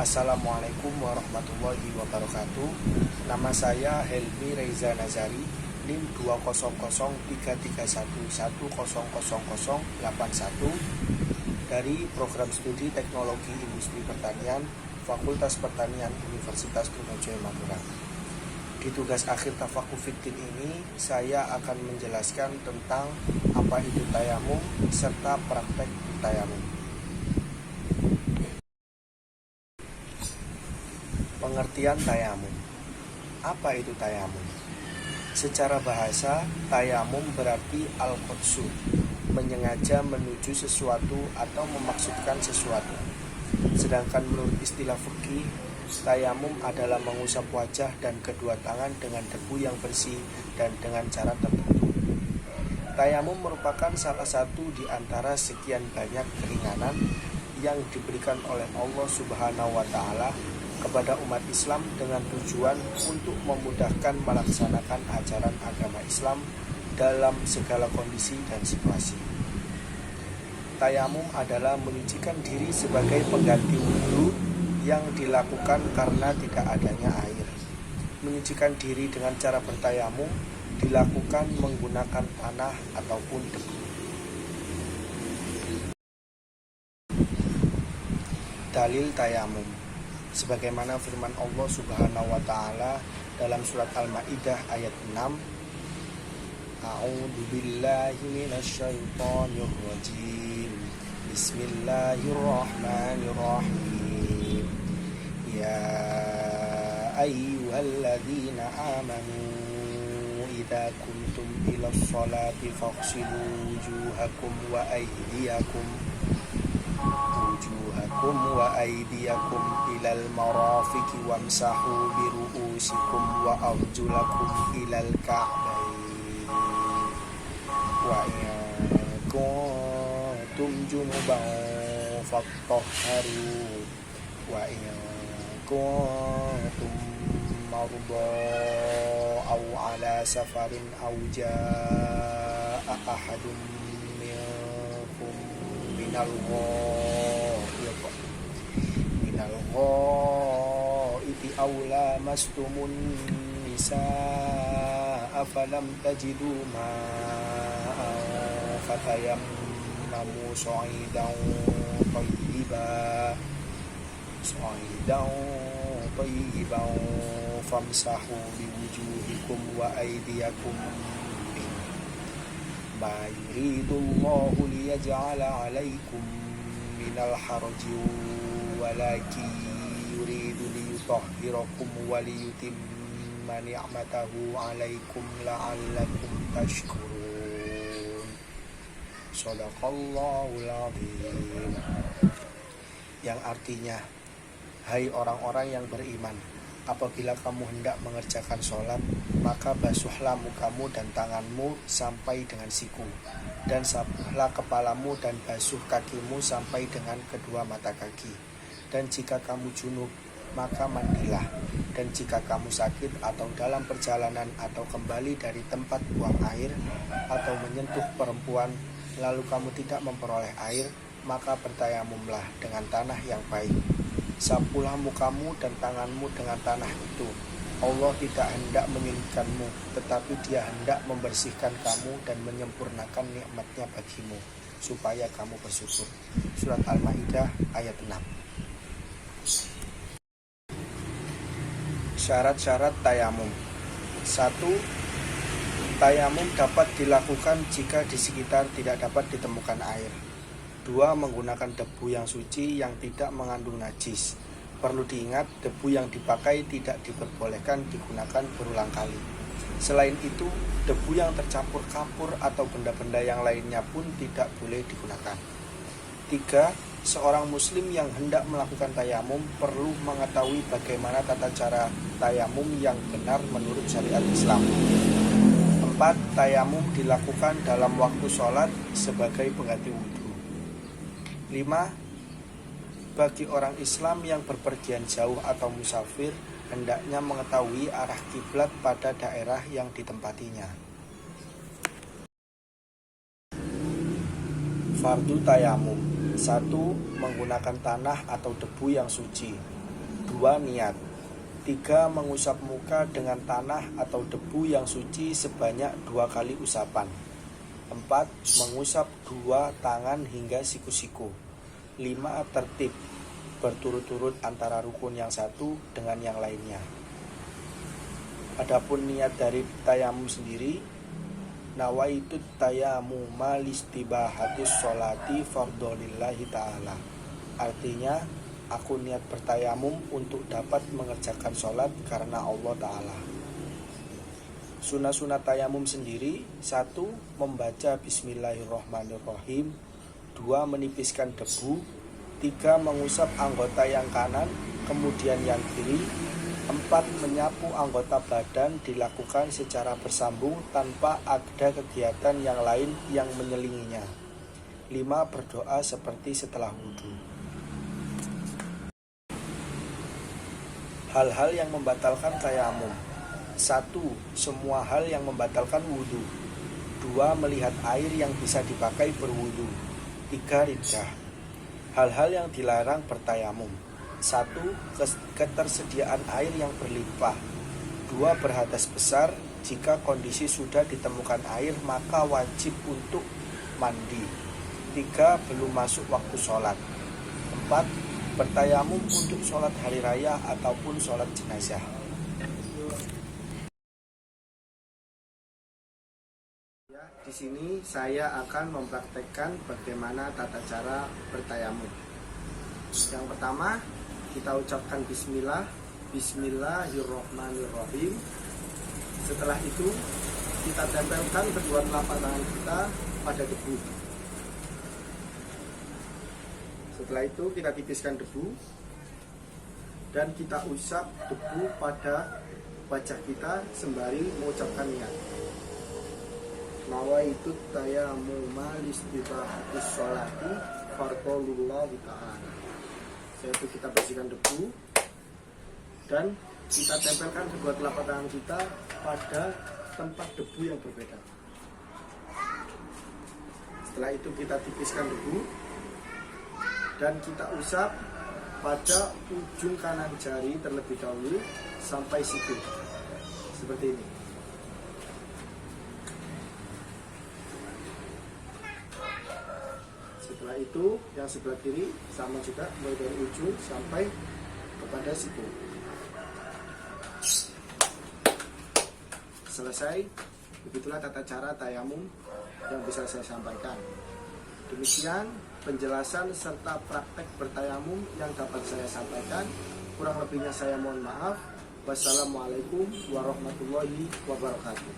Assalamualaikum warahmatullahi wabarakatuh. Nama saya Helmi Reza Nazari, NIM 2003311000081 dari Program Studi Teknologi Industri Pertanian, Fakultas Pertanian Universitas Trunojoyo Magelang. Di tugas akhir Tafaqquh Fiddin ini, saya akan menjelaskan tentang apa itu tayamum serta praktek tayamum. Pengertian tayamum. Apa itu tayamum? Secara bahasa, tayamum berarti al-qudsu, menyengaja menuju sesuatu atau memaksudkan sesuatu. Sedangkan menurut istilah fikih, tayamum adalah mengusap wajah dan kedua tangan dengan debu yang bersih dan dengan cara tertentu. Tayamum merupakan salah satu di antara sekian banyak keringanan yang diberikan oleh Allah Subhanahu wa Ta'ala kepada umat Islam dengan tujuan untuk memudahkan melaksanakan ajaran agama Islam dalam segala kondisi dan situasi. Tayamum adalah menyucikan diri sebagai pengganti wudu yang dilakukan karena tidak adanya air. Menyucikan diri dengan cara bertayamum dilakukan menggunakan tanah ataupun debu. Dalil tayamum. Sebagaimana firman Allah Subhanahu wa Ta'ala dalam surat Al-Maidah ayat 6, A'udzu billahi minasyaitonir rajim. Bismillahirrahmanirrahim. Ya ayyuhalladzina amanu idza kuntum ilas sholati faghsilu wujuhakum wa aydiyakum ilal marafiqi wamsahu biru'usikum wa arjulakum ilal ka'bayn wa in kuntum junuban fattahharu wa in kuntum marda aw ala safarin aw jaa ahadun minkum minal ghaiti aw lamastumun nisaa falam tajidu ma'an fatayammamu sa'idan tayyiban famsahu biwujuhikum wa aydiyakum ma yuridullahu liyaj'ala 'alaikum minal harji walakin yuridu liyutahhirakum wa liyutimma ni'matahu 'alaikum la'allakum tashkurun. Shadaqallahul 'azim. Yang artinya, hai orang-orang yang beriman, apabila kamu hendak mengerjakan sholat, maka basuhlah mukamu dan tanganmu sampai dengan siku, dan sapuhlah kepalamu dan basuh kakimu sampai dengan kedua mata kaki. Dan jika kamu junub, maka mandilah. Dan jika kamu sakit atau dalam perjalanan atau kembali dari tempat buang air atau menyentuh perempuan, lalu kamu tidak memperoleh air, maka bertayamumlah dengan tanah yang baik. Sapulah mukamu dan tanganmu dengan tanah itu. Allah tidak hendak menyulitkanmu, tetapi Dia hendak membersihkan kamu dan menyempurnakan nikmat-Nya bagimu, supaya kamu bersyukur. Surat Al-Maidah ayat 6. Syarat-syarat tayamum. 1. Tayamum dapat dilakukan jika di sekitar tidak dapat ditemukan air. 2. Menggunakan debu yang suci yang tidak mengandung najis. Perlu diingat, debu yang dipakai tidak diperbolehkan digunakan berulang kali. Selain itu, debu yang tercampur kapur atau benda-benda yang lainnya pun tidak boleh digunakan. 3. Seorang muslim yang hendak melakukan tayamum perlu mengetahui bagaimana tata cara tayamum yang benar menurut syariat Islam. 4. Tayamum dilakukan dalam waktu sholat sebagai pengganti wudhu. 5. Bagi orang Islam yang berpergian jauh atau musafir, hendaknya mengetahui arah kiblat pada daerah yang ditempatinya. Fardu tayamum. 1. Menggunakan tanah atau debu yang suci. 2. Niat. 3. Mengusap muka dengan tanah atau debu yang suci sebanyak 2 kali usapan. 4. Mengusap 2 tangan hingga siku-siku. 5. Tertib berturut-turut antara rukun yang satu dengan yang lainnya. Adapun niat dari tayamum sendiri, nawaitu tayamuma listibahatis sholati fardholillahi ta'ala. Artinya, aku niat bertayamum untuk dapat mengerjakan sholat karena Allah Ta'ala. Sunah-sunah tayamum sendiri: 1. Membaca Bismillahirrahmanirrahim. 2. Menipiskan debu. 3. Mengusap anggota yang kanan, kemudian yang kiri. 4. Menyapu anggota badan dilakukan secara bersambung tanpa ada kegiatan yang lain yang menyelinginya. 5. Berdoa seperti setelah wudhu. Hal-hal yang membatalkan tayamum. 1. Semua hal yang membatalkan wudhu. 2. Melihat air yang bisa dipakai berwudhu. 3. Riddah. Hal-hal yang dilarang bertayamum. 1. Ketersediaan air yang berlimpah. 2. Berhadas besar. Jika kondisi sudah ditemukan air, maka wajib untuk mandi. 3. Belum masuk waktu sholat. 4. Bertayamum untuk sholat hari raya ataupun sholat jenazah. Di sini saya akan mempraktekkan bagaimana tata cara bertayamum. Yang pertama, kita ucapkan bismillah, bismillahirrahmanirrahim. Setelah itu, kita tempelkan kedua telapak tangan kita pada debu. Setelah itu, kita tipiskan debu dan kita usap debu pada wajah kita sembari mengucapkan niat. Nawaitu tayamuma listibahatis sholati fardholillahi ta'ala. Yaitu kita bersihkan debu dan kita tempelkan kedua telapak tangan kita pada tempat debu yang berbeda. Setelah itu kita tipiskan debu dan kita usap pada ujung kanan jari terlebih dahulu sampai siku. Seperti ini. Setelah itu yang sebelah kiri sama juga, mulai dari ujung sampai kepada siku. Selesai. Begitulah tata cara tayamum yang bisa saya sampaikan. Demikian penjelasan serta praktek bertayamum yang dapat saya sampaikan. Kurang lebihnya saya mohon maaf. Wassalamualaikum warahmatullahi wabarakatuh.